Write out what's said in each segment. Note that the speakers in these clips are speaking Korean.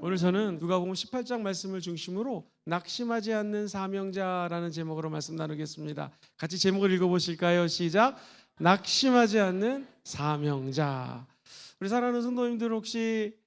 오늘 저는 누가복음 18장 말씀을 중심으로 낙심하지 않는 사명자라는 제목으로 말씀 나누겠습니다. 같이 제목을 읽어보실까요? 시작. 낙심하지 않는 사명자. 우리 사랑하는 성도님들, 혹시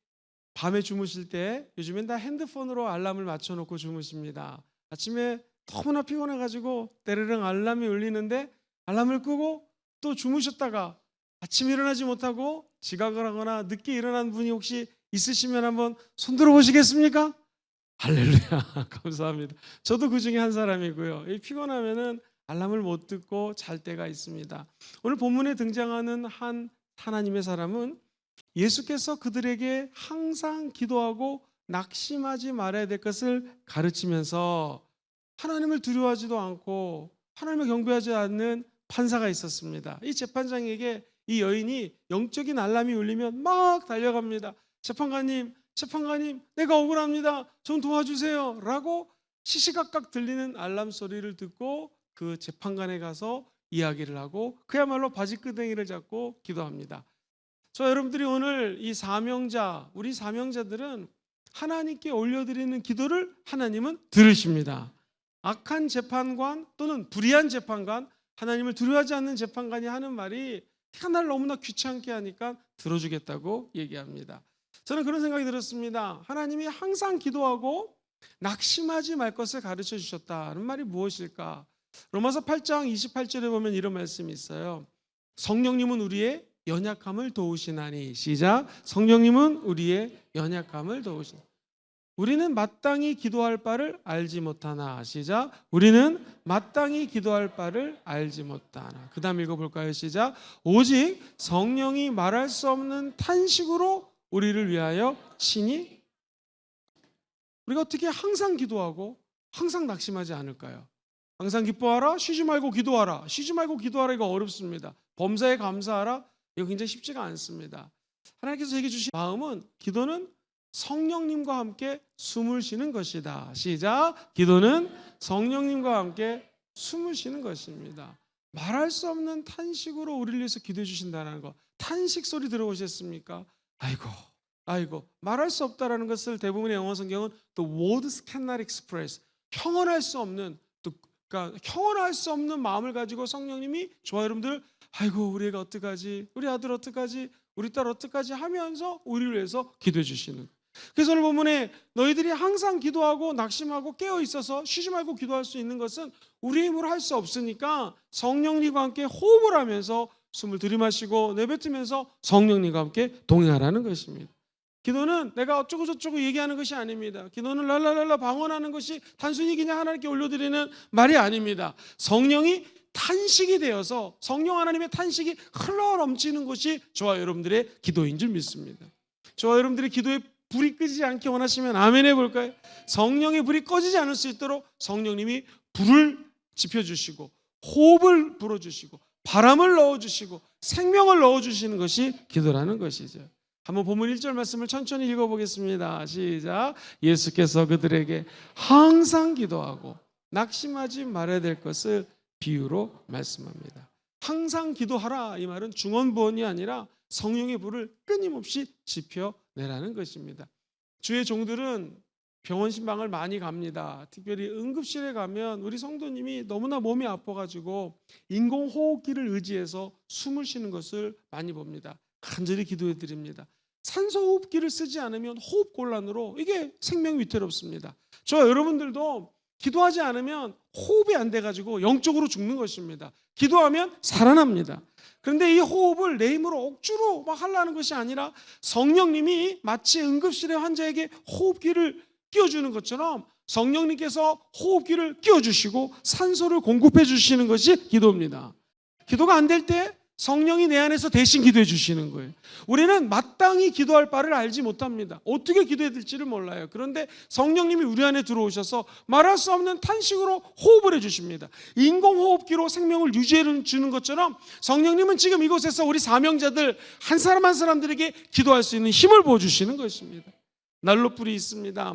밤에 주무실 때 요즘엔 다 핸드폰으로 알람을 맞춰놓고 주무십니다. 아침에 너무나 피곤해가지고 때르릉 알람이 울리는데 알람을 끄고 또 주무셨다가 아침 일어나지 못하고 지각을 하거나 늦게 일어난 분이 혹시 있으시면 한번 손 들어 보시겠습니까? 할렐루야. 감사합니다. 저도 그 중에 한 사람이고요. 피곤하면은 알람을 못 듣고 잘 때가 있습니다. 오늘 본문에 등장하는 한 하나님의 사람은 예수께서 그들에게 항상 기도하고 낙심하지 말아야 될 것을 가르치면서 하나님을 두려워하지도 않고 하나님을 경배하지 않는 판사가 있었습니다. 이 재판장에게 이 여인이 영적인 알람이 울리면 막 달려갑니다. 재판관님, 내가 억울합니다. 좀 도와주세요. 라고 시시각각 들리는 알람 소리를 듣고 그 재판관에 가서 이야기를 하고 그야말로 바지끄댕이를 잡고 기도합니다. 여러분들이 오늘 이 사명자, 우리 사명자들은 하나님께 올려드리는 기도를 하나님은 들으십니다. 악한 재판관 또는 불의한 재판관, 하나님을 두려워하지 않는 재판관이 하는 말이 날 너무나 귀찮게 하니까 들어주겠다고 얘기합니다. 저는 그런 생각이 들었습니다. 하나님이 항상 기도하고 낙심하지 말 것을 가르쳐 주셨다는 말이 무엇일까? 로마서 8장 28절에 보면 이런 말씀이 있어요. 성령님은 우리의 연약함을 도우시나니. 시작. 성령님은 우리의 연약함을 도우시나니. 우리는 마땅히 기도할 바를 알지 못하나. 시작. 우리는 마땅히 기도할 바를 알지 못하나. 그 다음 읽어볼까요? 시작. 오직 성령이 말할 수 없는 탄식으로 우리를 위하여 친히. 우리가 어떻게 항상 기도하고 항상 낙심하지 않을까요? 항상 기뻐하라, 쉬지 말고 기도하라. 쉬지 말고 기도하라, 이거 어렵습니다. 범사에 감사하라, 이거 굉장히 쉽지가 않습니다. 하나님께서 제게 주신 마음은, 기도는 성령님과 함께 숨을 쉬는 것이다. 시작. 기도는 성령님과 함께 숨을 쉬는 것입니다. 말할 수 없는 탄식으로 우리를 위해서 기도해 주신다는 거. 탄식 소리 들어보셨습니까? 아이고. 말할 수 없다라는 것을 대부분의 영어 성경은 the words cannot express, 형언할 수 없는, 그러니까 형언할 수 없는 마음을 가지고 성령님이 저와 여러분들, 아이고 우리 애가 어떡하지, 우리 아들 어떡하지, 우리 딸 어떡하지 하면서 우리를 위해서 기도해 주시는. 그래서 오늘 본문에 너희들이 항상 기도하고 낙심하고 깨어 있어서 쉬지 말고 기도할 수 있는 것은 우리의 힘으로 할 수 없으니까 성령님과 함께 호흡을 하면서 숨을 들이마시고 내뱉으면서 성령님과 함께 동행하라는 것입니다. 기도는 내가 어쩌고 저쩌고 얘기하는 것이 아닙니다. 기도는 랄랄랄라 방언하는 것이 단순히 그냥 하나님께 올려드리는 말이 아닙니다. 성령이 탄식이 되어서 성령 하나님의 탄식이 흘러 넘치는 것이 저와 여러분들의 기도인 줄 믿습니다. 저와 여러분들의 기도에 불이 끄지 않게 원하시면 아멘 해볼까요? 성령의 불이 꺼지지 않을 수 있도록 성령님이 불을 지펴주시고 호흡을 불어주시고 바람을 넣어주시고 생명을 넣어주시는 것이 기도라는 것이죠. 한번 본문 1절 말씀을 천천히 읽어보겠습니다. 시작. 예수께서 그들에게 항상 기도하고 낙심하지 말아야 될 것을 비유로 말씀합니다. 항상 기도하라, 이 말은 중언부언이 아니라 성령의 불을 끊임없이 지펴내라는 것입니다. 주의 종들은 병원 신방을 많이 갑니다. 특별히 응급실에 가면 우리 성도님이 너무나 몸이 아파가지고 인공호흡기를 의지해서 숨을 쉬는 것을 많이 봅니다. 간절히 기도해 드립니다. 산소호흡기를 쓰지 않으면 호흡곤란으로 이게 생명 위태롭습니다. 저와 여러분들도 기도하지 않으면 호흡이 안 돼가지고 영적으로 죽는 것입니다. 기도하면 살아납니다. 그런데 이 호흡을 내 힘으로 억지로 막 하려는 것이 아니라 성령님이 마치 응급실의 환자에게 호흡기를 끼워주는 것처럼 성령님께서 호흡기를 끼워주시고 산소를 공급해 주시는 것이 기도입니다. 기도가 안 될 때 성령이 내 안에서 대신 기도해 주시는 거예요. 우리는 마땅히 기도할 바를 알지 못합니다. 어떻게 기도해야 될지를 몰라요. 그런데 성령님이 우리 안에 들어오셔서 말할 수 없는 탄식으로 호흡을 해 주십니다. 인공호흡기로 생명을 유지해 주는 것처럼 성령님은 지금 이곳에서 우리 사명자들 한 사람 한 사람들에게 기도할 수 있는 힘을 부어주시는 것입니다. 난로불이 있습니다.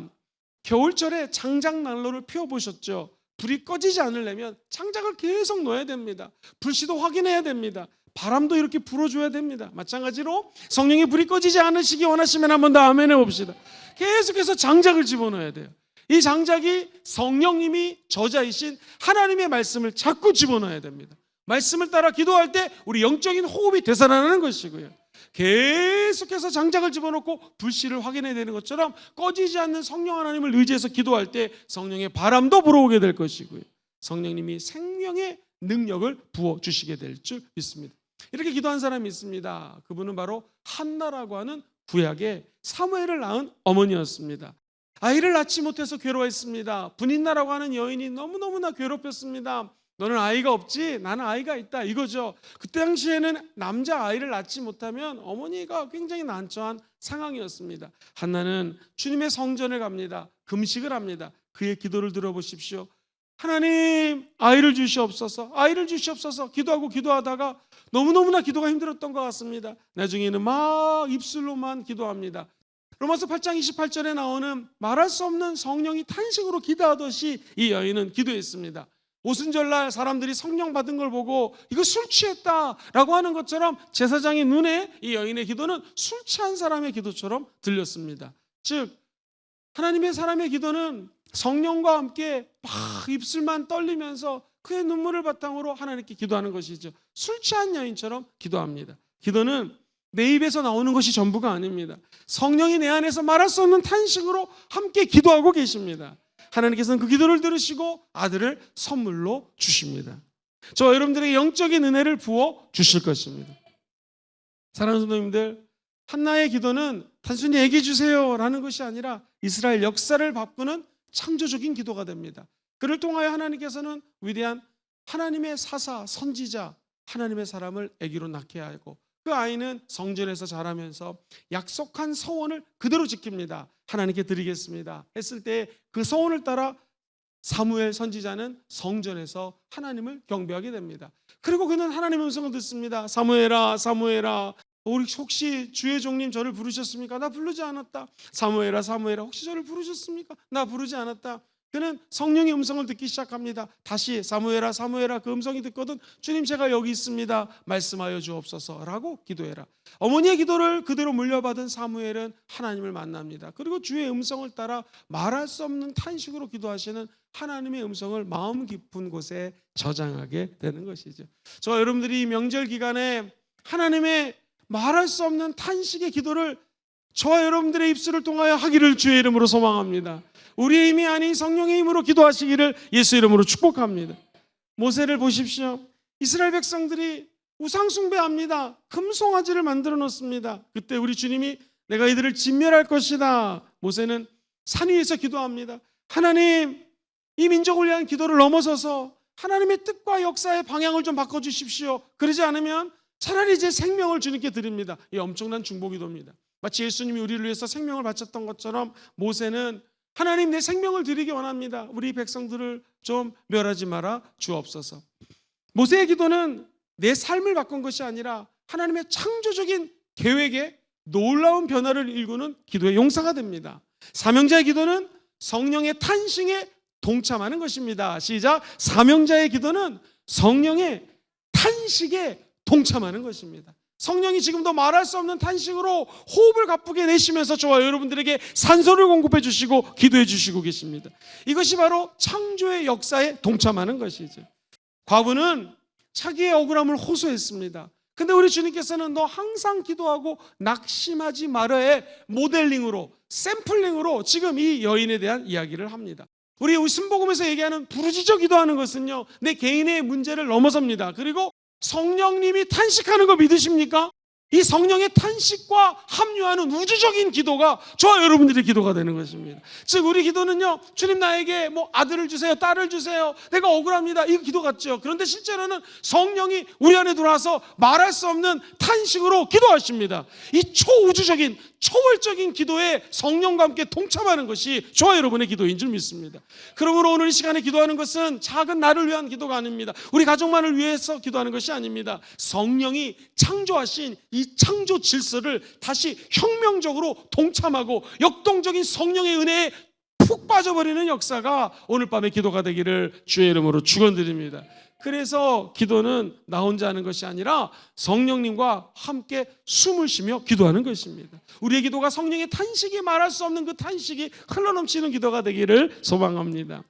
겨울철에 장작 난로를 피워보셨죠? 불이 꺼지지 않으려면 장작을 계속 넣어야 됩니다. 불씨도 확인해야 됩니다. 바람도 이렇게 불어줘야 됩니다. 마찬가지로 성령의 불이 꺼지지 않으시기 원하시면 한 번 더 아멘 해봅시다. 계속해서 장작을 집어넣어야 돼요. 이 장작이 성령님이 저자이신 하나님의 말씀을 자꾸 집어넣어야 됩니다. 말씀을 따라 기도할 때 우리 영적인 호흡이 되살아나는 것이고요. 계속해서 장작을 집어넣고 불씨를 확인해야 되는 것처럼 꺼지지 않는 성령 하나님을 의지해서 기도할 때 성령의 바람도 불어오게 될 것이고요. 성령님이 생명의 능력을 부어주시게 될 줄 믿습니다. 이렇게 기도한 사람이 있습니다. 그분은 바로 한나라고 하는 구약의 사무엘을 낳은 어머니였습니다. 아이를 낳지 못해서 괴로워했습니다. 분인나라고 하는 여인이 너무너무나 괴롭혔습니다. 너는 아이가 없지? 나는 아이가 있다, 이거죠. 그때 당시에는 남자 아이를 낳지 못하면 어머니가 굉장히 난처한 상황이었습니다. 한나는 주님의 성전을 갑니다. 금식을 합니다. 그의 기도를 들어보십시오. 하나님, 아이를 주시옵소서, 아이를 주시옵소서 기도하고 기도하다가 너무너무나 기도가 힘들었던 것 같습니다. 나중에는 막 입술로만 기도합니다. 로마서 8장 28절에 나오는 말할 수 없는 성령이 탄식으로 기도하듯이 이 여인은 기도했습니다. 오순절날 사람들이 성령 받은 걸 보고 이거 술 취했다라고 하는 것처럼 제사장의 눈에 이 여인의 기도는 술 취한 사람의 기도처럼 들렸습니다. 즉 하나님의 사람의 기도는 성령과 함께 막 입술만 떨리면서 그의 눈물을 바탕으로 하나님께 기도하는 것이죠. 술 취한 여인처럼 기도합니다. 기도는 내 입에서 나오는 것이 전부가 아닙니다. 성령이 내 안에서 말할 수 없는 탄식으로 함께 기도하고 계십니다. 하나님께서는 그 기도를 들으시고 아들을 선물로 주십니다. 저와 여러분들에게 영적인 은혜를 부어 주실 것입니다. 사랑하는 성도님들, 한나의 기도는 단순히 얘기해 주세요라는 것이 아니라 이스라엘 역사를 바꾸는 창조적인 기도가 됩니다. 그를 통하여 하나님께서는 위대한 하나님의 사사, 선지자, 하나님의 사람을 아기로 낳게 하고 그 아이는 성전에서 자라면서 약속한 서원을 그대로 지킵니다. 하나님께 드리겠습니다 했을 때 그 서원을 따라 사무엘 선지자는 성전에서 하나님을 경배하게 됩니다. 그리고 그는 하나님의 음성을 듣습니다. 사무엘아, 사무엘아, 우리 혹시 주의 종님 저를 부르셨습니까? 나 부르지 않았다. 사무엘아, 사무엘아, 혹시 저를 부르셨습니까? 나 부르지 않았다. 그는 성령의 음성을 듣기 시작합니다. 다시 사무엘아, 사무엘아, 그 음성이 듣거든 주님 제가 여기 있습니다, 말씀하여 주옵소서라고 기도해라. 어머니의 기도를 그대로 물려받은 사무엘은 하나님을 만납니다. 그리고 주의 음성을 따라 말할 수 없는 탄식으로 기도하시는 하나님의 음성을 마음 깊은 곳에 저장하게 되는 것이죠. 저와 여러분들이 이 명절 기간에 하나님의 말할 수 없는 탄식의 기도를 저와 여러분들의 입술을 통하여 하기를 주의 이름으로 소망합니다. 우리의 힘이 아닌 성령의 힘으로 기도하시기를 예수 이름으로 축복합니다. 모세를 보십시오. 이스라엘 백성들이 우상 숭배합니다. 금송아지를 만들어 놓습니다. 그때 우리 주님이 내가 이들을 진멸할 것이다. 모세는 산 위에서 기도합니다. 하나님, 이 민족을 위한 기도를 넘어서서 하나님의 뜻과 역사의 방향을 좀 바꿔주십시오. 그러지 않으면 차라리 제 생명을 주님께 드립니다. 이 엄청난 중보기도입니다. 마치 예수님이 우리를 위해서 생명을 바쳤던 것처럼 모세는 하나님, 내 생명을 드리기 원합니다. 우리 백성들을 좀 멸하지 마라 주옵소서. 모세의 기도는 내 삶을 바꾼 것이 아니라 하나님의 창조적인 계획에 놀라운 변화를 일구는 기도의 용사가 됩니다. 사명자의 기도는 성령의 탄식에 동참하는 것입니다. 시작. 사명자의 기도는 성령의 탄식에 동참하는 것입니다. 성령이 지금도 말할 수 없는 탄식으로 호흡을 가쁘게 내쉬면서 저와 여러분들에게 산소를 공급해 주시고 기도해 주시고 계십니다. 이것이 바로 창조의 역사에 동참하는 것이죠. 과부는 자기의 억울함을 호소했습니다. 근데 우리 주님께서는 너 항상 기도하고 낙심하지 말아의 모델링으로, 샘플링으로 지금 이 여인에 대한 이야기를 합니다. 우리 순복음에서 얘기하는 부르짖어 기도하는 것은요, 내 개인의 문제를 넘어섭니다. 그리고 성령님이 탄식하는 거 믿으십니까? 이 성령의 탄식과 합류하는 우주적인 기도가 저와 여러분들의 기도가 되는 것입니다. 즉 우리 기도는요, 주님 나에게 뭐 아들을 주세요, 딸을 주세요, 내가 억울합니다, 이 기도 같죠. 그런데 실제로는 성령이 우리 안에 들어와서 말할 수 없는 탄식으로 기도하십니다. 이 초우주적인 초월적인 기도에 성령과 함께 동참하는 것이 저와 여러분의 기도인 줄 믿습니다. 그러므로 오늘 이 시간에 기도하는 것은 작은 나를 위한 기도가 아닙니다. 우리 가족만을 위해서 기도하는 것이 아닙니다. 성령이 창조하신 이 창조 질서를 다시 혁명적으로 동참하고 역동적인 성령의 은혜에 푹 빠져버리는 역사가 오늘 밤의 기도가 되기를 주의 이름으로 축원드립니다. 그래서 기도는 나 혼자 하는 것이 아니라 성령님과 함께 숨을 쉬며 기도하는 것입니다. 우리의 기도가 성령의 탄식이 말할 수 없는 그 탄식이 흘러넘치는 기도가 되기를 소망합니다.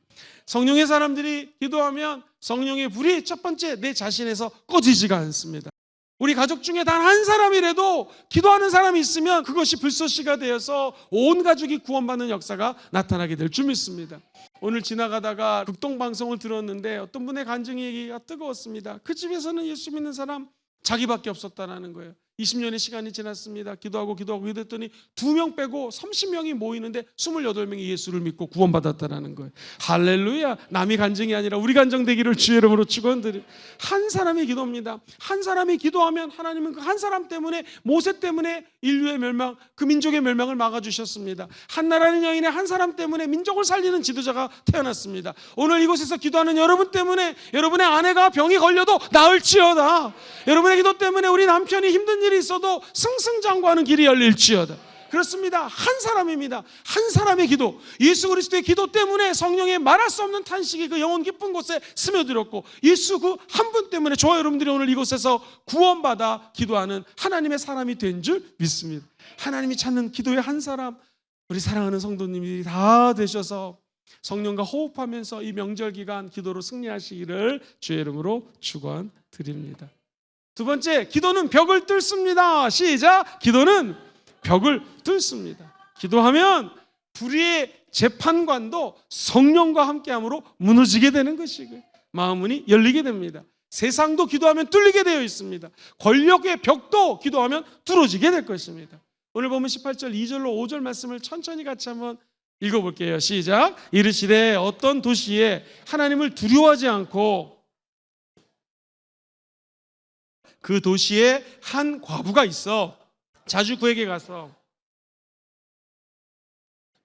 성령의 사람들이 기도하면 성령의 불이 첫 번째 내 자신에서 꺼지지가 않습니다. 우리 가족 중에 단 한 사람이라도 기도하는 사람이 있으면 그것이 불쏘시가 되어서 온 가족이 구원받는 역사가 나타나게 될 줄 믿습니다. 오늘 지나가다가 극동방송을 들었는데 어떤 분의 간증이가 뜨거웠습니다. 그 집에서는 예수 믿는 사람 자기밖에 없었다는 거예요. 20년의 시간이 지났습니다. 기도하고 기도했더니 2명 빼고 30명이 모이는데 28명이 예수를 믿고 구원받았다는 거예요. 할렐루야. 남이 간증이 아니라 우리 간증 되기를 주의 이름으로 축원드려요. 한 사람의 기도입니다. 한 사람이 기도하면 하나님은 그 한 사람 때문에, 모세 때문에 인류의 멸망, 그 민족의 멸망을 막아주셨습니다. 한나라는 여인의 한 사람 때문에 민족을 살리는 지도자가 태어났습니다. 오늘 이곳에서 기도하는 여러분 때문에 여러분의 아내가 병이 걸려도 나을지어다. 여러분의 기도 때문에 우리 남편이 힘든 일이 있어도 승승장구하는 길이 열릴지어다. 그렇습니다. 한 사람입니다. 한 사람의 기도, 예수 그리스도의 기도 때문에 성령의 말할 수 없는 탄식이 그 영혼 깊은 곳에 스며들었고, 예수 그 한 분 때문에 저와 여러분들이 오늘 이곳에서 구원받아 기도하는 하나님의 사람이 된 줄 믿습니다. 하나님이 찾는 기도의 한 사람, 우리 사랑하는 성도님들이 다 되셔서 성령과 호흡하면서 이 명절 기간 기도로 승리하시기를 주의 이름으로 축원드립니다. 두 번째, 기도는 벽을 뚫습니다. 시작. 기도는 벽을 뚫습니다. 기도하면 불의의 재판관도 성령과 함께함으로 무너지게 되는 것이고요, 마음 문이 열리게 됩니다. 세상도 기도하면 뚫리게 되어 있습니다. 권력의 벽도 기도하면 뚫어지게 될 것입니다. 오늘 보면 18절 2절로 5절 말씀을 천천히 같이 한번 읽어볼게요. 시작. 이르시되 어떤 도시에 하나님을 두려워하지 않고 그 도시에 한 과부가 있어 자주 그에게 가서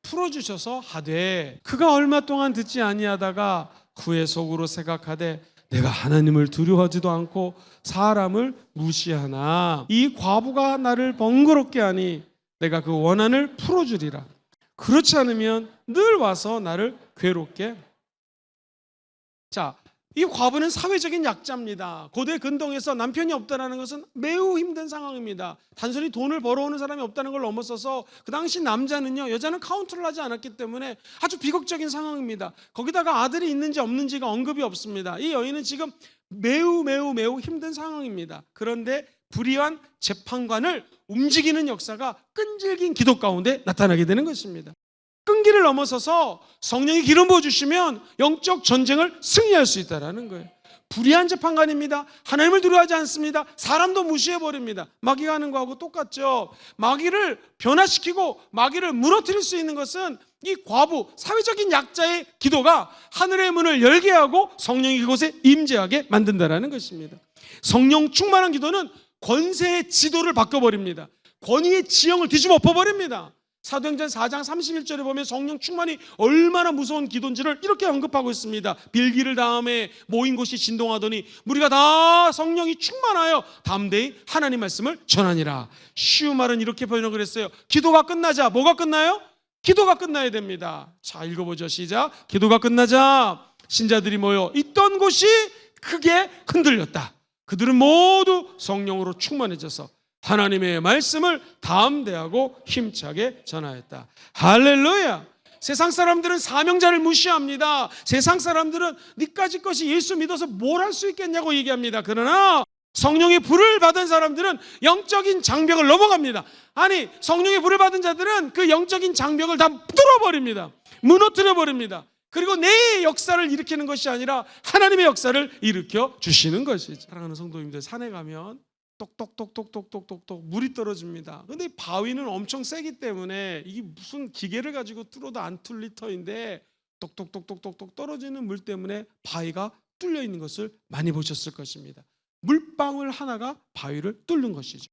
풀어주셔서 하되 그가 얼마 동안 듣지 아니하다가 후에 속으로 생각하되 내가 하나님을 두려워하지도 않고 사람을 무시하나 이 과부가 나를 번거롭게 하니 내가 그 원한을 풀어주리라. 그렇지 않으면 늘 와서 나를 괴롭게. 자, 이 과부는 사회적인 약자입니다. 고대 근동에서 남편이 없다는 것은 매우 힘든 상황입니다. 단순히 돈을 벌어오는 사람이 없다는 걸 넘어서서 그 당시 남자는요, 여자는 카운트를 하지 않았기 때문에 아주 비극적인 상황입니다. 거기다가 아들이 있는지 없는지가 언급이 없습니다. 이 여인은 지금 매우 힘든 상황입니다. 그런데 불의한 재판관을 움직이는 역사가 끈질긴 기도 가운데 나타나게 되는 것입니다. 끈기를 넘어서서 성령이 기름 부어주시면 영적 전쟁을 승리할 수 있다는 거예요. 불의한 재판관입니다. 하나님을 두려워하지 않습니다. 사람도 무시해버립니다. 마귀가 하는 거하고 똑같죠. 마귀를 변화시키고 마귀를 무너뜨릴 수 있는 것은 이 과부, 사회적인 약자의 기도가 하늘의 문을 열게 하고 성령이 그곳에 임재하게 만든다는 것입니다. 성령 충만한 기도는 권세의 지도를 바꿔버립니다. 권위의 지형을 뒤집어 엎어버립니다. 사도행전 4장 31절에 보면 성령 충만이 얼마나 무서운 기도인지를 이렇게 언급하고 있습니다. 빌기를 다음에 모인 곳이 진동하더니 무리가 다 성령이 충만하여 담대히 하나님 말씀을 전하니라. 쉬운 말은 이렇게 번역을 했어요. 기도가 끝나자 뭐가 끝나요? 기도가 끝나야 됩니다. 자, 읽어보죠. 시작. 기도가 끝나자 신자들이 모여 있던 곳이 크게 흔들렸다. 그들은 모두 성령으로 충만해져서 하나님의 말씀을 담대하고 힘차게 전하였다. 할렐루야. 세상 사람들은 사명자를 무시합니다. 세상 사람들은 니까지 것이 예수 믿어서 뭘 할 수 있겠냐고 얘기합니다. 그러나 성령의 불을 받은 사람들은 영적인 장벽을 넘어갑니다. 아니, 성령의 불을 받은 자들은 그 영적인 장벽을 다 뚫어버립니다. 무너뜨려버립니다. 그리고 내 역사를 일으키는 것이 아니라 하나님의 역사를 일으켜 주시는 것이죠. 사랑하는 성도님들, 산에 가면 똑똑똑똑똑똑똑 물이 떨어집니다. 근데 이 바위는 엄청 세기 때문에 이게 무슨 기계를 가지고 뚫어도 안 뚫릴 터인데 똑똑똑똑똑 떨어지는 물 때문에 바위가 뚫려 있는 것을 많이 보셨을 것입니다. 물방울 하나가 바위를 뚫는 것이죠.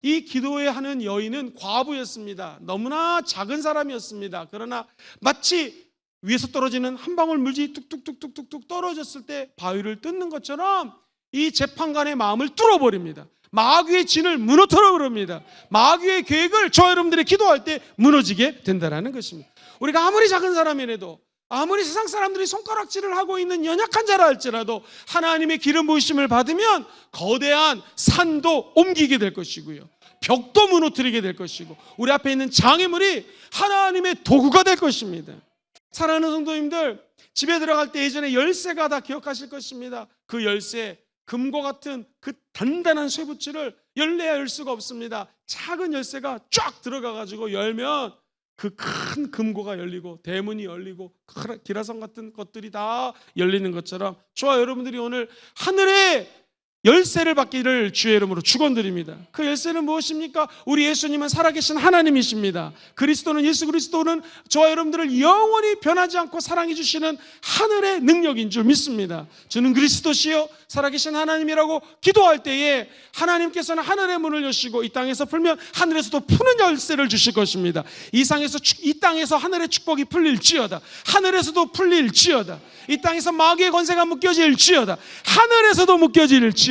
이 기도에 하는 여인은 과부였습니다. 너무나 작은 사람이었습니다. 그러나 마치 위에서 떨어지는 한 방울 물이 뚝뚝뚝뚝뚝 떨어졌을 때 바위를 뚫는 것처럼 이 재판관의 마음을 뚫어버립니다. 마귀의 진을 무너뜨려 버립니다. 마귀의 계획을 저 여러분들이 기도할 때 무너지게 된다는 것입니다. 우리가 아무리 작은 사람이라도 아무리 세상 사람들이 손가락질을 하고 있는 연약한 자라 할지라도 하나님의 기름 부으심을 받으면 거대한 산도 옮기게 될 것이고요, 벽도 무너뜨리게 될 것이고, 우리 앞에 있는 장애물이 하나님의 도구가 될 것입니다. 사랑하는 성도님들, 집에 들어갈 때 예전에 열쇠가 다 기억하실 것입니다. 그 열쇠, 금고 같은 그 단단한 쇠붙이를 열래야 열 수가 없습니다. 작은 열쇠가 쫙 들어가가지고 열면 그 큰 금고가 열리고 대문이 열리고 기라성 같은 것들이 다 열리는 것처럼, 저와 여러분들이 오늘 하늘의 열쇠를 받기를 주의 이름으로 축원드립니다. 그 열쇠는 무엇입니까? 우리 예수님은 살아계신 하나님이십니다. 그리스도는, 예수 그리스도는 저와 여러분들을 영원히 변하지 않고 사랑해 주시는 하늘의 능력인 줄 믿습니다. 주는 그리스도시요 살아계신 하나님이라고 기도할 때에 하나님께서는 하늘의 문을 여시고 이 땅에서 풀면 하늘에서도 푸는 열쇠를 주실 것입니다. 이 땅에서 하늘의 축복이 풀릴지어다, 하늘에서도 풀릴지어다, 이 땅에서 마귀의 권세가 묶여질지어다, 하늘에서도 묶여질지어다.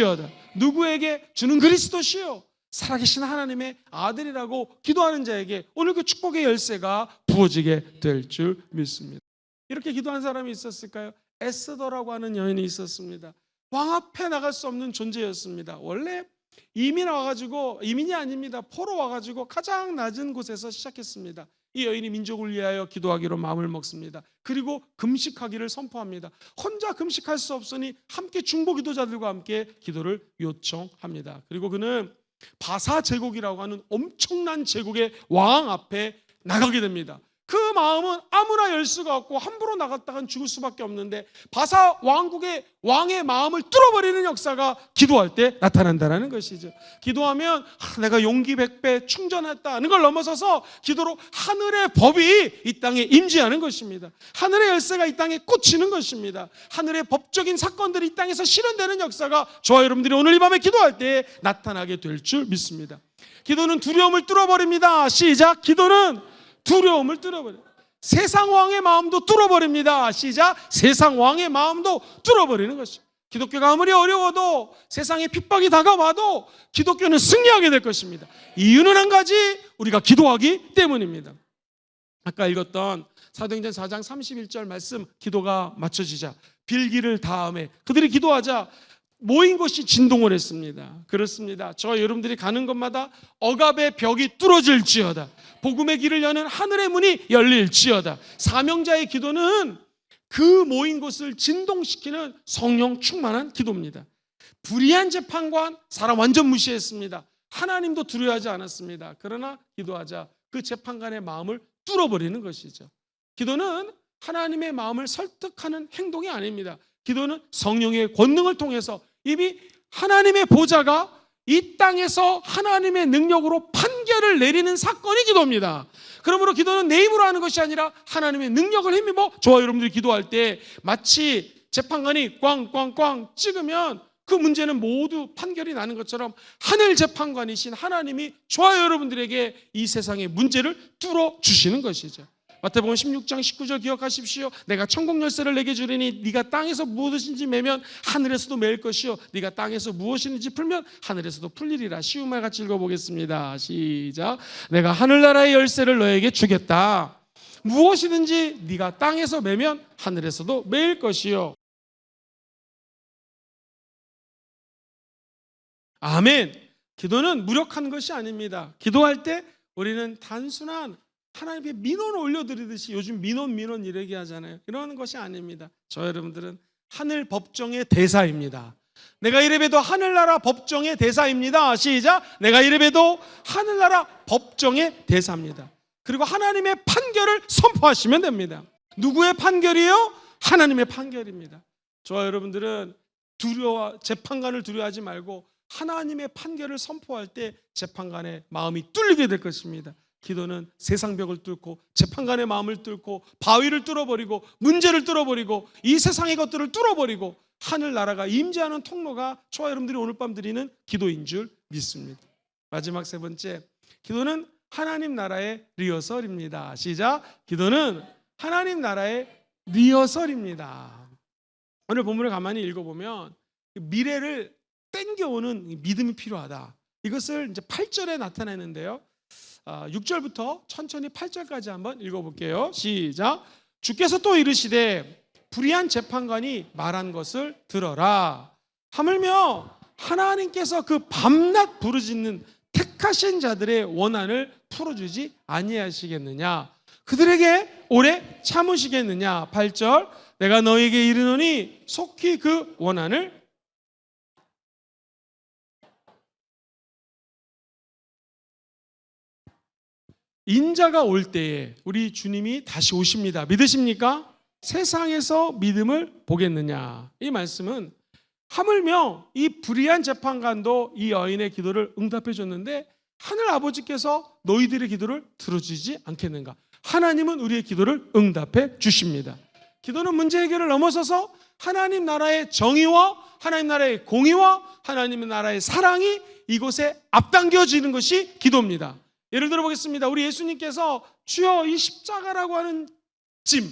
누구에게? 주는 그리스도시요 살아계신 하나님의 아들이라고 기도하는 자에게 오늘 그 축복의 열쇠가 부어지게 될 줄 믿습니다. 이렇게 기도한 사람이 있었을까요? 에스더라고 하는 여인이 있었습니다. 왕 앞에 나갈 수 없는 존재였습니다. 원래 이민이 아닙니다. 포로 와가지고 가장 낮은 곳에서 시작했습니다. 이 여인이 민족을 위하여 기도하기로 마음을 먹습니다. 그리고 금식하기를 선포합니다. 혼자 금식할 수 없으니 함께 중보 기도자들과 함께 기도를 요청합니다. 그리고 그는 바사 제국이라고 하는 엄청난 제국의 왕 앞에 나가게 됩니다. 그 마음은 아무나 열 수가 없고 함부로 나갔다간 죽을 수밖에 없는데, 바사 왕국의 왕의 마음을 뚫어버리는 역사가 기도할 때 나타난다는 것이죠. 기도하면 내가 용기 100배 충전했다는 걸 넘어서서 기도로 하늘의 법이 이 땅에 임재하는 것입니다. 하늘의 열쇠가 이 땅에 꽂히는 것입니다. 하늘의 법적인 사건들이 이 땅에서 실현되는 역사가 저와 여러분들이 오늘 이 밤에 기도할 때 나타나게 될 줄 믿습니다. 기도는 두려움을 뚫어버립니다. 시작. 기도는 두려움을 뚫어버려요. 세상 왕의 마음도 뚫어버립니다. 시작. 세상 왕의 마음도 뚫어버리는 것입니다. 기독교가 아무리 어려워도, 세상의 핍박이 다가와도 기독교는 승리하게 될 것입니다. 이유는 한 가지, 우리가 기도하기 때문입니다. 아까 읽었던 사도행전 4장 31절 말씀, 기도가 맞춰지자 빌기를 다음에 그들이 기도하자 모인 곳이 진동을 했습니다. 그렇습니다. 저와 여러분들이 가는 곳마다 억압의 벽이 뚫어질지어다, 복음의 길을 여는 하늘의 문이 열릴지어다. 사명자의 기도는 그 모인 곳을 진동시키는 성령 충만한 기도입니다. 불의한 재판관, 사람 완전 무시했습니다. 하나님도 두려워하지 않았습니다. 그러나 기도하자 그 재판관의 마음을 뚫어버리는 것이죠. 기도는 하나님의 마음을 설득하는 행동이 아닙니다. 기도는 성령의 권능을 통해서 이미 하나님의 보좌가 이 땅에서 하나님의 능력으로 판결을 내리는 사건이 기도입니다. 그러므로 기도는 내 힘으로 하는 것이 아니라 하나님의 능력을 힘입어 저와 여러분들이 기도할 때 마치 재판관이 꽝꽝꽝 찍으면 그 문제는 모두 판결이 나는 것처럼 하늘 재판관이신 하나님이 저와 여러분들에게 이 세상의 문제를 뚫어주시는 것이죠. 마태복음 16장 19절 기억하십시오. 내가 천국 열쇠를 내게 주리니 네가 땅에서 무엇인지 매면 하늘에서도 매일 것이요 네가 땅에서 무엇인지 풀면 하늘에서도 풀리리라. 쉬운 말 같이 읽어보겠습니다. 시작. 내가 하늘나라의 열쇠를 너에게 주겠다. 무엇이든지 네가 땅에서 매면 하늘에서도 매일 것이요. 아멘. 기도는 무력한 것이 아닙니다. 기도할 때 우리는 단순한 하나님께 민원을 올려드리듯이, 요즘 민원 이렇게 하잖아요. 이러는 것이 아닙니다. 저 여러분들은 하늘 법정의 대사입니다. 내가 이래봬도 하늘나라 법정의 대사입니다. 시작. 내가 이래봬도 하늘나라 법정의 대사입니다. 그리고 하나님의 판결을 선포하시면 됩니다. 누구의 판결이요? 하나님의 판결입니다. 저와 여러분들은 재판관을 두려워하지 말고 하나님의 판결을 선포할 때 재판관의 마음이 뚫리게 될 것입니다. 기도는 세상 벽을 뚫고 재판관의 마음을 뚫고 바위를 뚫어버리고 문제를 뚫어버리고 이 세상의 것들을 뚫어버리고 하늘나라가 임재하는 통로가 저와 여러분들이 오늘 밤 드리는 기도인 줄 믿습니다. 마지막 세 번째, 기도는 하나님 나라의 리허설입니다. 시작. 기도는 하나님 나라의 리허설입니다. 오늘 본문을 가만히 읽어보면 미래를 땡겨오는 믿음이 필요하다. 이것을 이제 8절에 나타내는데요. 6절부터 천천히 8절까지 한번 읽어볼게요. 시작. 주께서 또 이르시되 불의한 재판관이 말한 것을 들어라. 하물며 하나님께서 그 밤낮 부르짖는 택하신 자들의 원한을 풀어주지 아니하시겠느냐. 그들에게 오래 참으시겠느냐. 8절 내가 너에게 이르노니 속히 그 원한을 인자가 올 때에 우리 주님이 다시 오십니다. 믿으십니까? 세상에서 믿음을 보겠느냐. 이 말씀은 하물며 이 불의한 재판관도 이 여인의 기도를 응답해 줬는데 하늘 아버지께서 너희들의 기도를 들어주지 않겠는가. 하나님은 우리의 기도를 응답해 주십니다. 기도는 문제 해결을 넘어서서 하나님 나라의 정의와 하나님 나라의 공의와 하나님 나라의 사랑이 이곳에 앞당겨지는 것이 기도입니다. 예를 들어 보겠습니다. 우리 예수님께서 주여 이 십자가라고 하는 짐,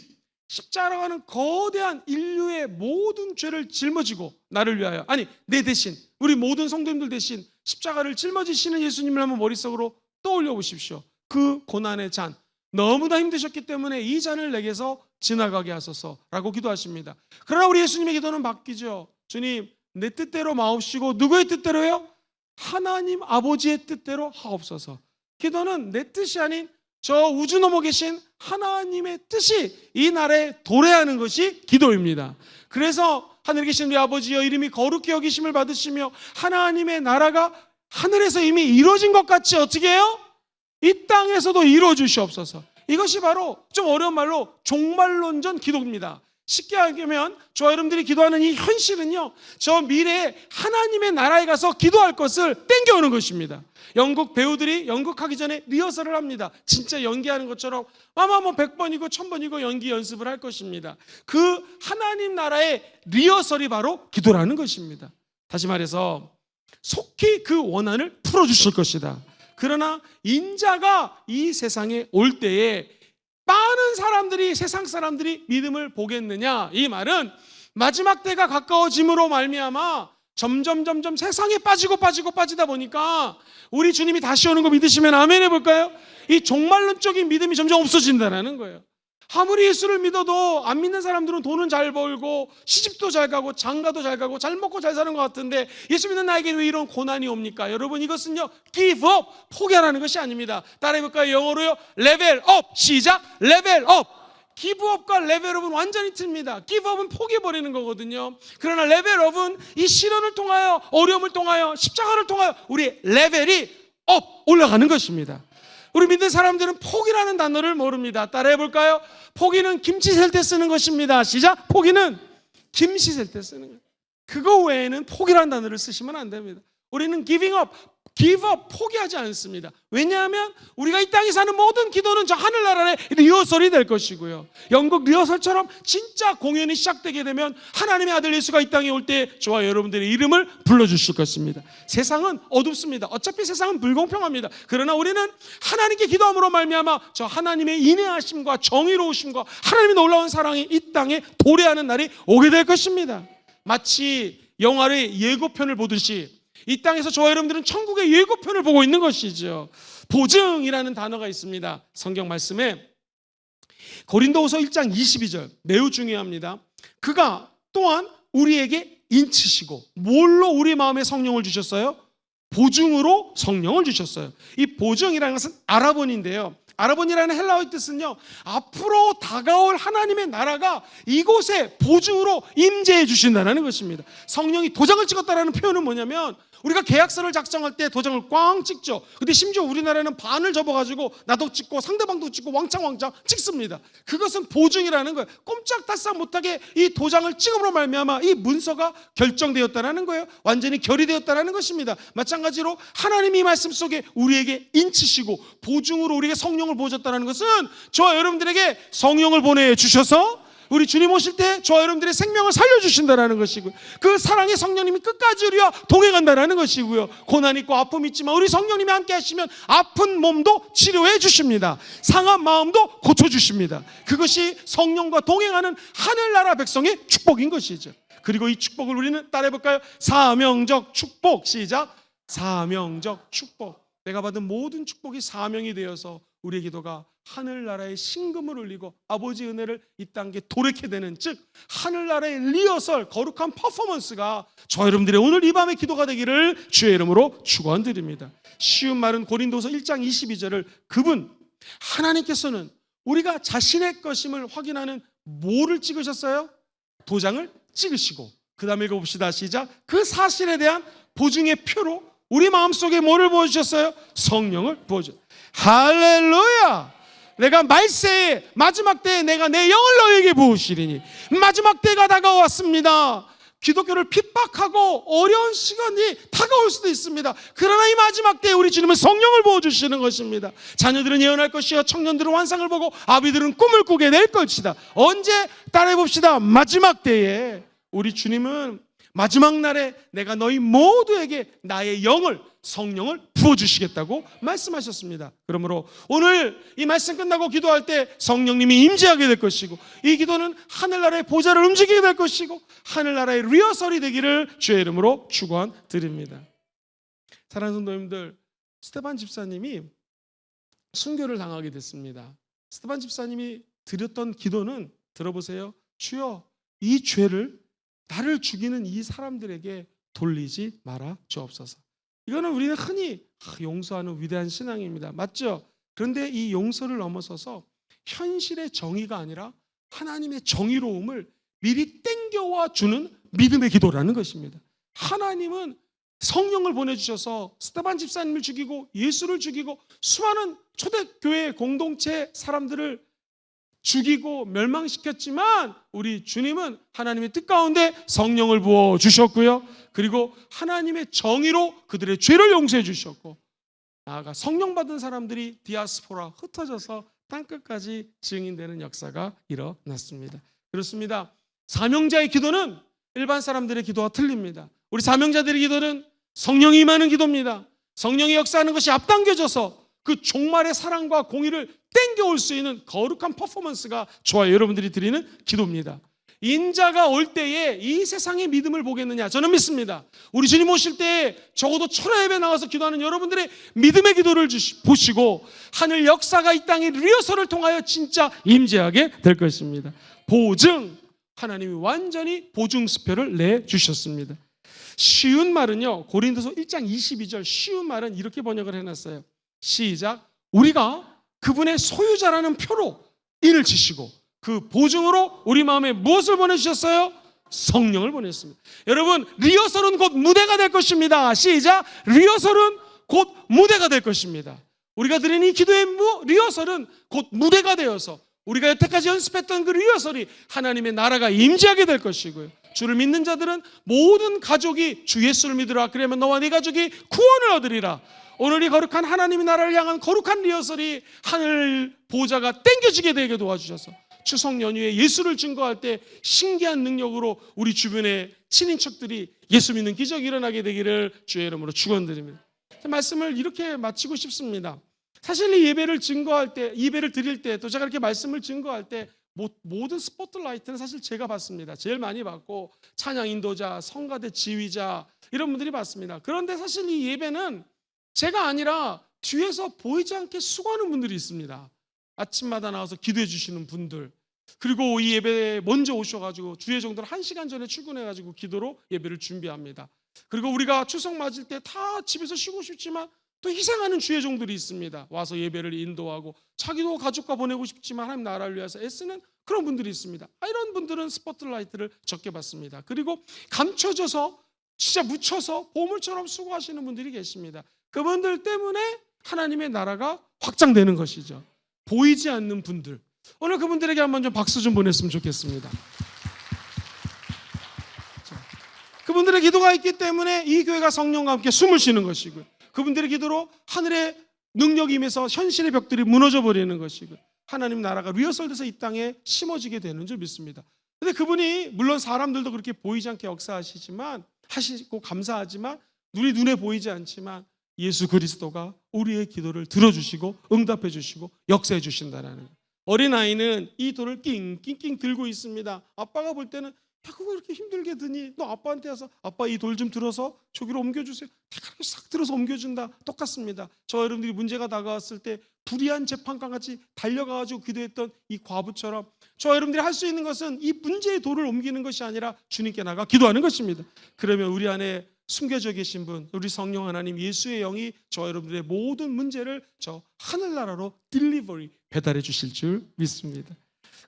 십자가라고 하는 거대한 인류의 모든 죄를 짊어지고 나를 위하여, 아니 내 대신, 우리 모든 성도님들 대신 십자가를 짊어지시는 예수님을 한번 머릿속으로 떠올려 보십시오. 그 고난의 잔, 너무나 힘드셨기 때문에 이 잔을 내게서 지나가게 하소서라고 기도하십니다. 그러나 우리 예수님의 기도는 바뀌죠. 주님, 내 뜻대로 마옵시고 누구의 뜻대로요? 하나님 아버지의 뜻대로 하옵소서. 기도는 내 뜻이 아닌 저 우주 넘어 계신 하나님의 뜻이 이 나라에 도래하는 것이 기도입니다. 그래서 하늘에 계신 우리 아버지여 이름이 거룩히 여기심을 받으시며 하나님의 나라가 하늘에서 이미 이루어진 것 같이 어떻게 해요? 이 땅에서도 이루어 주시옵소서. 이것이 바로 좀 어려운 말로 종말론전 기도입니다. 쉽게 하면 저와 여러분들이 기도하는 이 현실은요, 저 미래에 하나님의 나라에 가서 기도할 것을 땡겨오는 것입니다. 영국 배우들이 연극하기 전에 리허설을 합니다. 진짜 연기하는 것처럼 아마 100번이고 1000번이고 연기 연습을 할 것입니다. 그 하나님 나라의 리허설이 바로 기도라는 것입니다. 다시 말해서 속히 그 원한을 풀어주실 것이다. 그러나 인자가 이 세상에 올 때에 많은 사람들이, 세상 사람들이 믿음을 보겠느냐. 이 말은 마지막 때가 가까워짐으로 말미암아 점점 세상에 빠지다 보니까 우리 주님이 다시 오는 거 믿으시면 아멘 해볼까요? 이 종말론적인 믿음이 점점 없어진다는 거예요. 아무리 예수를 믿어도 안 믿는 사람들은 돈은 잘 벌고 시집도 잘 가고 장가도 잘 가고 잘 먹고 잘 사는 것 같은데 예수 믿는 나에게 왜 이런 고난이 옵니까? 여러분, 이것은요 give up, 포기하라는 것이 아닙니다. 따라해볼까요? 영어로요 level up. 시작. level up. give up과 level up은 완전히 틀립니다. give up은 포기해버리는 거거든요. 그러나 level up은 이 시련을 통하여, 어려움을 통하여, 십자가를 통하여 우리 레벨이 up, 올라가는 것입니다. 우리 믿는 사람들은 포기라는 단어를 모릅니다. 따라해볼까요? 포기는 김치 셀 때 쓰는 것입니다. 시작. 포기는 김치 셀 때 쓰는 거예요. 그거 외에는 포기라는 단어를 쓰시면 안 됩니다. 우리는 giving up, give up, 포기하지 않습니다. 왜냐하면 우리가 이 땅에 사는 모든 기도는 저 하늘나라의 리허설이 될 것이고요, 연극 리허설처럼 진짜 공연이 시작되게 되면 하나님의 아들 예수가 이 땅에 올 때 저와 여러분들의 이름을 불러주실 것입니다. 세상은 어둡습니다. 어차피 세상은 불공평합니다. 그러나 우리는 하나님께 기도함으로 말미암아 저 하나님의 인내하심과 정의로우심과 하나님의 놀라운 사랑이 이 땅에 도래하는 날이 오게 될 것입니다. 마치 영화의 예고편을 보듯이 이 땅에서 저와 여러분들은 천국의 예고편을 보고 있는 것이죠. 보증이라는 단어가 있습니다. 성경 말씀에 고린도후서 1장 22절 매우 중요합니다. 그가 또한 우리에게 인치시고 뭘로 우리 마음에 성령을 주셨어요? 보증으로 성령을 주셨어요. 이 보증이라는 것은 아라본인데요, 아라본이라는 헬라어의 뜻은요, 앞으로 다가올 하나님의 나라가 이곳에 보증으로 임재해 주신다는 것입니다. 성령이 도장을 찍었다는 표현은 뭐냐면 우리가 계약서를 작성할 때 도장을 꽝 찍죠. 근데 심지어 우리나라는 반을 접어가지고 나도 찍고 상대방도 찍고 왕창 찍습니다. 그것은 보증이라는 거예요. 꼼짝달싹 못하게 이 도장을 찍음으로 말미암아 이 문서가 결정되었다는 거예요. 완전히 결의되었다는 것입니다. 마찬가지로 하나님이 이 말씀 속에 우리에게 인치시고 보증으로 우리에게 성령을 보여줬다는 것은 저와 여러분들에게 성령을 보내주셔서 우리 주님 오실 때 저와 여러분들의 생명을 살려주신다는 것이고요, 그 사랑의 성령님이 끝까지 우리와 동행한다는 것이고요, 고난 있고 아픔 있지만 우리 성령님이 함께 하시면 아픈 몸도 치료해 주십니다. 상한 마음도 고쳐주십니다. 그것이 성령과 동행하는 하늘나라 백성의 축복인 것이죠. 그리고 이 축복을 우리는 따라해볼까요? 사명적 축복. 시작. 사명적 축복. 내가 받은 모든 축복이 사명이 되어서 우리의 기도가 하늘나라의 신금을 울리고 아버지의 은혜를 이 땅에 돌이게 되는, 즉 하늘나라의 리허설, 거룩한 퍼포먼스가 저 여러분들의 오늘 이 밤의 기도가 되기를 주의 이름으로 축원드립니다. 쉬운 말은 고린도서 1장 22절을 그분 하나님께서는 우리가 자신의 것임을 확인하는 뭐를 찍으셨어요? 도장을 찍으시고, 그 다음에 읽어봅시다. 시작. 그 사실에 대한 보증의 표로 우리 마음속에 뭐를 부어주셨어요? 성령을 부어주셨어요. 할렐루야. 내가 말세에 마지막 때에 내가 내 영을 너에게 부으시리니, 마지막 때가 다가왔습니다. 기독교를 핍박하고 어려운 시간이 다가올 수도 있습니다. 그러나 이 마지막 때에 우리 주님은 성령을 부어주시는 것입니다. 자녀들은 예언할 것이요 청년들은 환상을 보고 아비들은 꿈을 꾸게 될 것이다. 언제? 따라해봅시다. 마지막 때에 우리 주님은 마지막 날에 내가 너희 모두에게 나의 영을, 성령을 부어주시겠다고 말씀하셨습니다. 그러므로 오늘 이 말씀 끝나고 기도할 때 성령님이 임재하게 될 것이고, 이 기도는 하늘나라의 보좌를 움직이게 될 것이고, 하늘나라의 리허설이 되기를 주의 이름으로 축원드립니다. 사랑하는 성도님들, 스테반 집사님이 순교를 당하게 됐습니다. 스테반 집사님이 드렸던 기도는, 들어보세요. 주여, 이 죄를, 나를 죽이는 이 사람들에게 돌리지 말아 주옵소서. 이거는 우리는 흔히 용서하는 위대한 신앙입니다. 맞죠? 그런데 이 용서를 넘어서서 현실의 정의가 아니라 하나님의 정의로움을 미리 땡겨와 주는 믿음의 기도라는 것입니다. 하나님은 성령을 보내주셔서 스테반 집사님을 죽이고 예수를 죽이고 수많은 초대교회 공동체 사람들을 죽이고 멸망시켰지만, 우리 주님은 하나님의 뜻 가운데 성령을 부어 주셨고요, 그리고 하나님의 정의로 그들의 죄를 용서해 주셨고, 나아가 성령 받은 사람들이 디아스포라 흩어져서 땅끝까지 증인되는 역사가 일어났습니다. 그렇습니다. 사명자의 기도는 일반 사람들의 기도와 틀립니다. 우리 사명자들의 기도는 성령이 임하는 기도입니다. 성령이 역사하는 것이 앞당겨져서 그 종말의 사랑과 공의를 땡겨올 수 있는 거룩한 퍼포먼스가 저와 여러분들이 드리는 기도입니다. 인자가 올 때에 이 세상의 믿음을 보겠느냐? 저는 믿습니다. 우리 주님 오실 때에 적어도 철야 예배 나와서 기도하는 여러분들의 믿음의 기도를 보시고 하늘 역사가 이 땅의 리허설을 통하여 진짜 임재하게 될 것입니다. 보증, 하나님이 완전히 보증수표를 내주셨습니다. 쉬운 말은요, 고린도서 1장 22절 쉬운 말은 이렇게 번역을 해놨어요. 시작. 우리가 그분의 소유자라는 표로 인을 치시고 그 보증으로 우리 마음에 무엇을 보내주셨어요? 성령을 보냈습니다. 여러분, 리허설은 곧 무대가 될 것입니다. 시작. 리허설은 곧 무대가 될 것입니다. 우리가 드리는 이 기도의 리허설은 곧 무대가 되어서 우리가 여태까지 연습했던 그 리허설이 하나님의 나라가 임재하게 될 것이고요, 주를 믿는 자들은 모든 가족이 주 예수를 믿으라, 그러면 너와 네 가족이 구원을 얻으리라. 오늘 이 거룩한 하나님의 나라를 향한 거룩한 리허설이 하늘 보좌가 땡겨지게 되게 도와주셔서 추석 연휴에 예수를 증거할 때 신기한 능력으로 우리 주변의 친인척들이 예수 믿는 기적이 일어나게 되기를 주의 이름으로 축원드립니다. 말씀을 이렇게 마치고 싶습니다. 사실 이 예배를 증거할 때, 예배를 드릴 때, 또 제가 이렇게 말씀을 증거할 때 모든 스포트라이트는 사실 제가 받습니다. 제일 많이 받고 찬양 인도자, 성가대 지휘자 이런 분들이 받습니다. 그런데 사실 이 예배는 제가 아니라 뒤에서 보이지 않게 수고하는 분들이 있습니다. 아침마다 나와서 기도해 주시는 분들, 그리고 이 예배에 먼저 오셔가지고 주의 종들 1시간 전에 출근해가지고 기도로 예배를 준비합니다. 그리고 우리가 추석 맞을 때 다 집에서 쉬고 싶지만 또 희생하는 주의 종들이 있습니다. 와서 예배를 인도하고 자기도 가족과 보내고 싶지만 하나님 나라를 위해서 애쓰는 그런 분들이 있습니다. 이런 분들은 스포트라이트를 적게 받습니다. 그리고 감춰져서 진짜 묻혀서 보물처럼 수고하시는 분들이 계십니다. 그분들 때문에 하나님의 나라가 확장되는 것이죠. 보이지 않는 분들, 오늘 그분들에게 한번 좀 박수 좀 보냈으면 좋겠습니다. 그분들의 기도가 있기 때문에 이 교회가 성령과 함께 숨을 쉬는 것이고요, 그분들의 기도로 하늘의 능력이 임해서 현실의 벽들이 무너져 버리는 것이고 하나님 나라가 리허설돼서 이 땅에 심어지게 되는 줄 믿습니다. 그런데 그분이 물론 사람들도 그렇게 보이지 않게 역사하시지만, 하시고 감사하지만, 눈에 보이지 않지만 예수 그리스도가 우리의 기도를 들어주시고 응답해 주시고 역사해 주신다는 거예요. 어린아이는 이 돌을 낑낑 들고 있습니다. 아빠가 볼 때는 야, 그거 이렇게 힘들게 드니? 너 아빠한테 와서 아빠 이 돌 좀 들어서 저기로 옮겨주세요. 다 그렇게 싹 들어서 옮겨준다. 똑같습니다. 저 여러분들이 문제가 다가왔을 때 불의한 재판관같이 달려가가지고 기도했던 이 과부처럼 저와 여러분들이 할 수 있는 것은 이 문제의 돌을 옮기는 것이 아니라 주님께 나가 기도하는 것입니다. 그러면 우리 안에 숨겨져 계신 분, 우리 성령 하나님 예수의 영이 저와 여러분들의 모든 문제를 저 하늘나라로 딜리버리 배달해 주실 줄 믿습니다.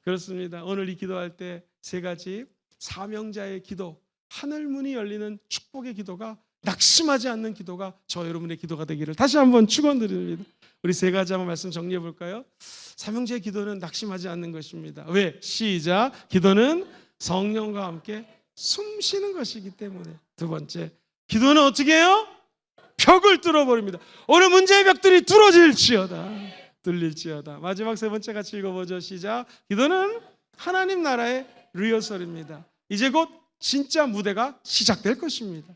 그렇습니다. 오늘 이 기도할 때 세 가지 사명자의 기도, 하늘문이 열리는 축복의 기도가, 낙심하지 않는 기도가 저 여러분의 기도가 되기를 다시 한번 축원드립니다. 우리 세 가지 한번 말씀 정리해 볼까요? 사명자의 기도는 낙심하지 않는 것입니다. 왜? 시작. 기도는 성령과 함께 숨 쉬는 것이기 때문에. 두 번째, 기도는 어떻게 해요? 벽을 뚫어버립니다. 오늘 문제의 벽들이 뚫릴지어다. 마지막 세 번째 같이 읽어보죠. 시작. 기도는 하나님 나라의 리허설입니다. 이제 곧 진짜 무대가 시작될 것입니다.